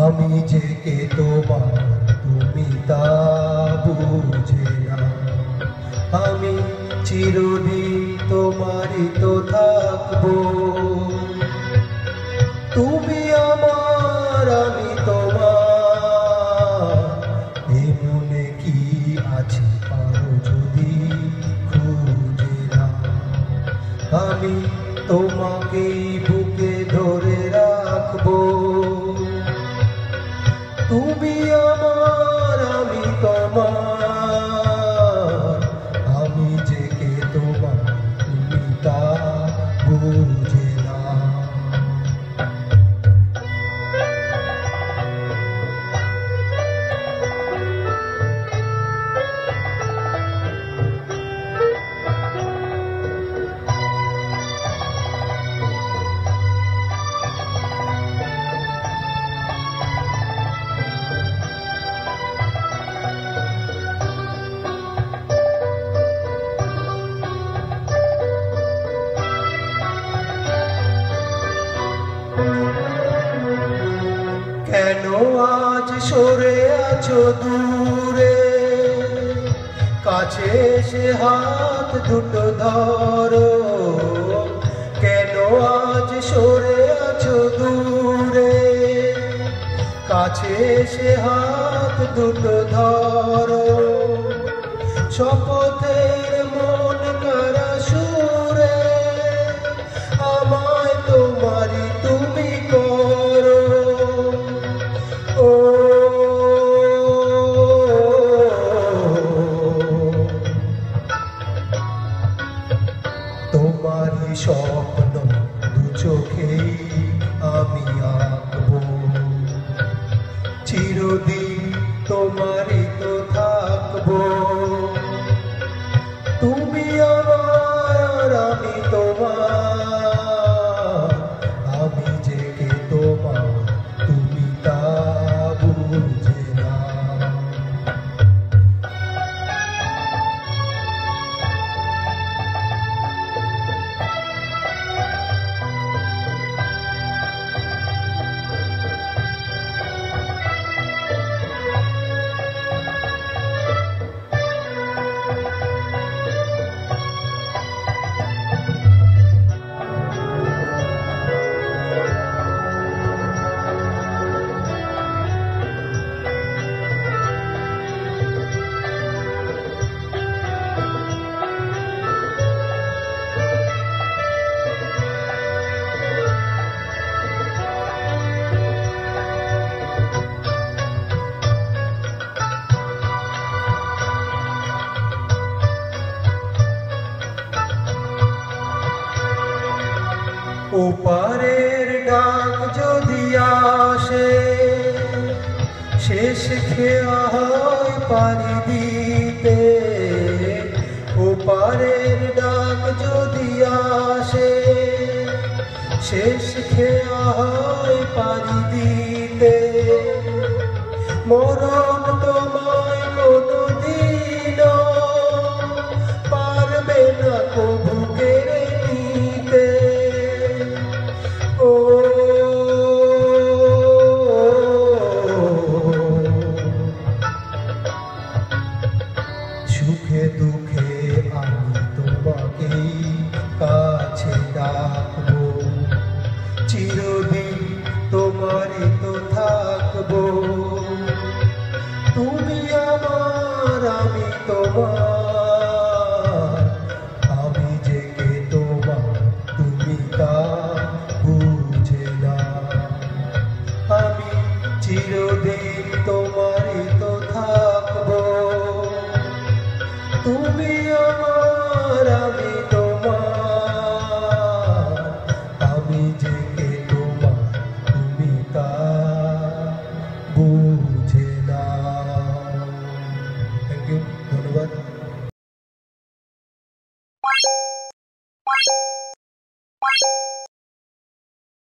আমি যে কে তোমার তুমি তা বুঝে না। আমি চিরদিন তোমারই তো থাকবো। তুমি আমার আমি তোমার, এ মনে কি আছে পারো যদি খুঁজে না। আমি তোমাকেই বুকে ধরে রাখবো। তুমি আমার আমি তোমার, আমি যে কে তোমার তুমি তা বুঝে না। কেন আজ সরে আছো দূরে, কাছে এসে হাত দুটো ধরো। কেন আজ সরে আছো দূরে, কাছে এসে হাত দুটো ধরো। শপথের মন করা সুরে আমায় তোমারই তুমি করো। ও তোমারই স্বপ্ন দু চোখেই আমি আঁকবো। চিরদিন তোমারই তো থাকবো। তুমি আমার আমি তোমার, আমি যে কে তোমার তুমি তা বুঝে না। ওপারের ডাক যদি আসে, শেষ খেয়া হয় পারি দিতে। ওপারের ডাক যদি আসে, শেষ খেয়া হয় পারি দিতে। মরণ তোমায় কোনদিনও পারবে না কবু কেড়ে নিতে। সুখে দুঃখে আমি তোমাকেই কাছে ডাকবো। চিরদিন তোমারই তো থাকবো। তুমি আমার আমি তোমার, আমি যে কে তোমার তুমি তা বুঝে না। আমি চিরদিন তোমারই তো থাকবো। তুমি আমার আমি তোমার, আমি যে কে তোমার তুমি তা বুঝে না। থ্যাংক ইউ, ধন্যবাদ।